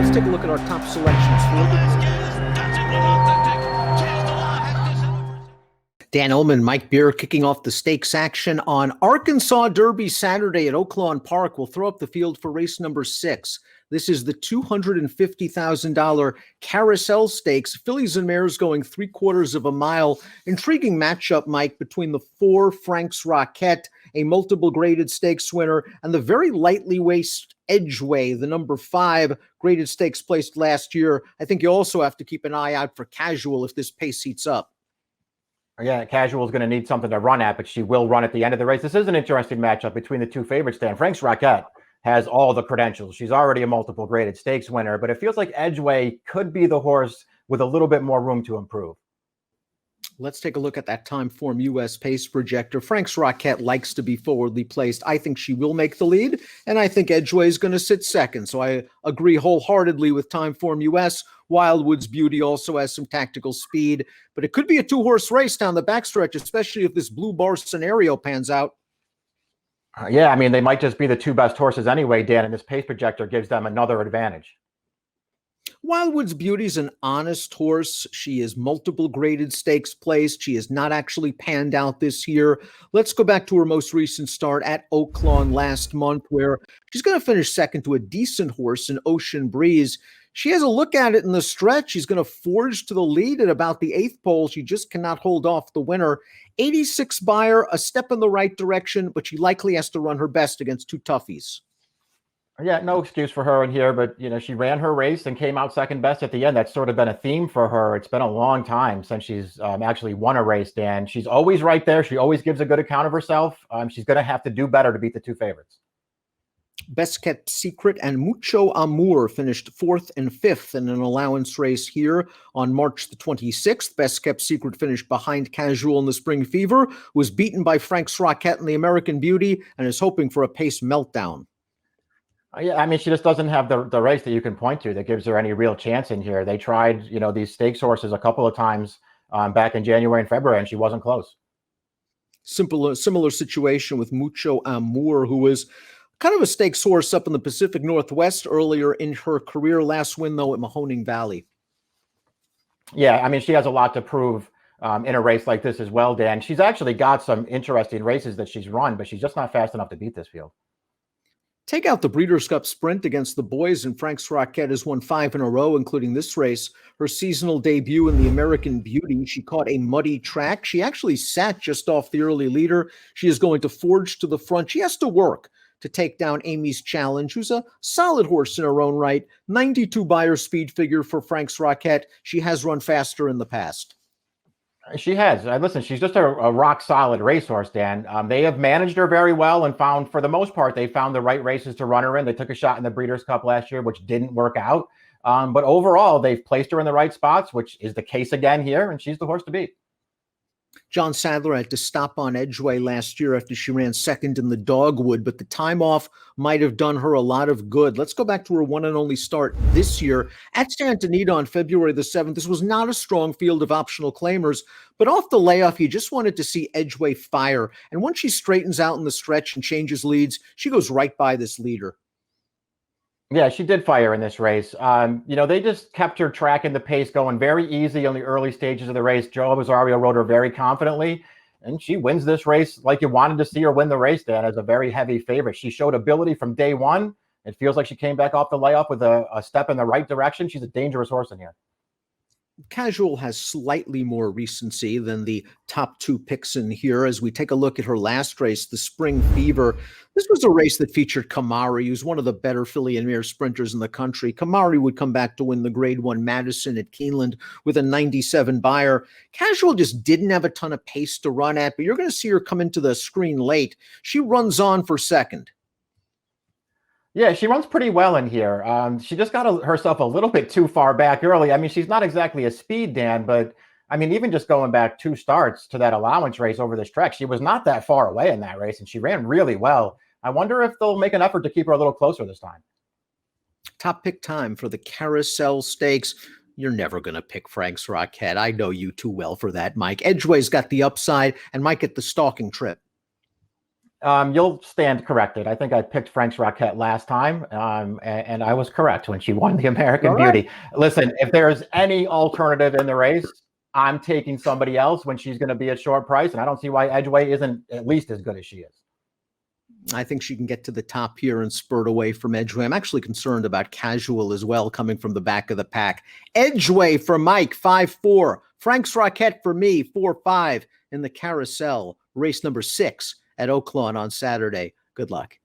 let's take a look at our top selections for Dan Illman, Mike Beer kicking off the stakes action on Arkansas Derby Saturday at Oaklawn Park. We'll throw up the field for race number 6. This is the $250,000 Carousel Stakes. Fillies and mares going 3/4 of a mile. Intriguing matchup, Mike, between the 4 Frank's Rocket, a multiple graded stakes winner, and the very lightly raced Edgeway, the number 5 graded stakes placed last year. I think you also have to keep an eye out for Casual if this pace heats up. Yeah, Casual is going to need something to run at, but she will run at the end of the race. This is an interesting matchup between the 2 favorites, Dan. Frank's Rocket has all the credentials. She's already a multiple graded stakes winner, but it feels like Edgeway could be the horse with a little bit more room to improve. Let's take a look at that time form US pace projector. Frank's Rocket likes to be forwardly placed. I think she will make the lead, and I think Edgeway is going to sit second. So I agree wholeheartedly with time form US. Wildwood's Beauty also has some tactical speed, but it could be a 2-horse race down the backstretch, especially if this blue bar scenario pans out. Yeah, I mean, they might just be the 2 best horses anyway, Dan, and this pace projector gives them another advantage. Wildwood's Beauty's an honest horse. She is multiple graded stakes placed. She has not actually panned out this year. Let's go back to her most recent start at Oaklawn last month, where she's going to finish second to a decent horse in Ocean Breeze. She has a look at it in the stretch. She's going to forge to the lead at about the 8th pole. She just cannot hold off the winner. 86 buyer, a step in the right direction, but she likely has to run her best against 2 toughies. Yeah, no excuse for her in here, but she ran her race and came out second best at the end. That's sort of been a theme for her. It's been a long time since she's actually won a race, Dan. She's always right there. She always gives a good account of herself. She's going to have to do better to beat the 2 favorites. Best Kept Secret and Mucho Amour finished 4th and 5th in an allowance race here on March the 26th. Best Kept Secret finished behind Casual in the Spring Fever, was beaten by Frank's Rocket in the American Beauty, and is hoping for a pace meltdown. Yeah, I mean, she just doesn't have the race that you can point to that gives her any real chance in here. They tried, these stakes horses a couple of times back in January and February, and she wasn't close. Similar situation with Mucho Amour, who was kind of a stakes horse up in the Pacific Northwest earlier in her career. Last win, though, at Mahoning Valley. Yeah, I mean, she has a lot to prove in a race like this as well, Dan. She's actually got some interesting races that she's run, but she's just not fast enough to beat this field. Take out the Breeders' Cup Sprint against the boys, and Frank's Rocket has won 5 in a row, including this race. Her seasonal debut in the American Beauty, she caught a muddy track. She actually sat just off the early leader. She is going to forge to the front. She has to work to take down Amy's Challenge, who's a solid horse in her own right. 92 buyer speed figure for Frank's Rocket. She has run faster in the past. She has. Listen, she's just a rock-solid racehorse, Dan. They have managed her very well and found, for the most part, they found the right races to run her in. They took a shot in the Breeders' Cup last year, which didn't work out. But overall, they've placed her in the right spots, which is the case again here, and she's the horse to beat. John Sadler had to stop on Edgeway last year after she ran second in the Dogwood, but the time off might have done her a lot of good. Let's go back to her one and only start this year at Santa Anita on February the 7th. This was not a strong field of optional claimers, but off the layoff, you just wanted to see Edgeway fire. And once she straightens out in the stretch and changes leads, she goes right by this leader. Yeah, she did fire in this race. They just kept her tracking the pace going very easy on the early stages of the race. Joe Rosario rode her very confidently, and she wins this race like you wanted to see her win the race, Dan, as a very heavy favorite. She showed ability from day one. It feels like she came back off the layoff with a step in the right direction. She's a dangerous horse in here. Casual has slightly more recency than the top 2 picks in here. As we take a look at her last race, the Spring Fever, this was a race that featured Kamari, who's one of the better filly and mare sprinters in the country. Kamari would come back to win the Grade 1 Madison at Keeneland with a 97 buyer. Casual just didn't have a ton of pace to run at, but you're going to see her come into the screen late. She runs on for second. Yeah, she runs pretty well in here. She just got herself a little bit too far back early. I mean, she's not exactly a speed, Dan, but I mean, even just going back 2 starts to that allowance race over this trek, she was not that far away in that race, and she ran really well. I wonder if they'll make an effort to keep her a little closer this time. Top pick time for the Carousel Stakes. You're never going to pick Frank's Rocket. I know you too well for that, Mike. Edgeway's got the upside and might get the stalking trip. You'll stand corrected. I think I picked Frank's Rocket last time, and I was correct when she won the American All right. Beauty. Listen, if there's any alternative in the race, I'm taking somebody else when she's going to be at short price, and I don't see why Edgeway isn't at least as good as she is. I think she can get to the top here and spurt away from Edgeway. I'm actually concerned about Casual as well, coming from the back of the pack. Edgeway for Mike, 5-4. Frank's Rocket for me, 4-5 in the Carousel, race number 6 at Oaklawn on Saturday. Good luck.